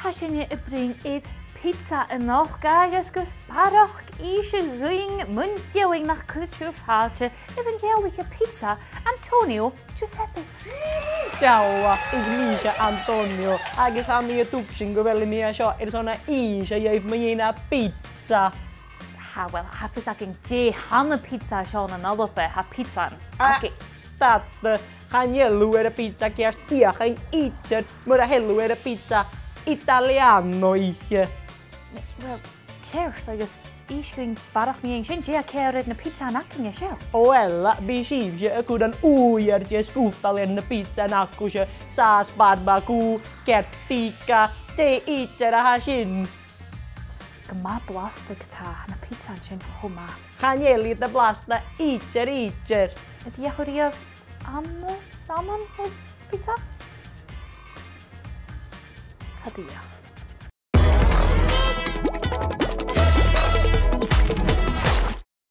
Hashin je bring eet pizza en nog gagas gus barach ische ring muntjewing nach kutsu fàilte een eile pizza Antonio Giuseppe. Ciao, is Misha Antonio. Agus ha mi tupsin go fel mi sio sona isha jeif mi pizza. Ha wel, ha fys ac yn je hanna pizza Sean yn alba ha pizza. Stat, han yellow y pizza gerst diach ein eater, mor a hello y pizza Italiano ich. Wel, kerst agus isgwing barach mi ein sin je a cered na pizza nakin je sio. Wel, bisif je akkud an uier je skutal en pizza nakkus je saas barbecue, kertika, te eater a hasin. Gyma blastig ta na pizza yn sin hwma. Han yelli the blasta eater. Ydy eich wriof amon o pizza? Cadiach.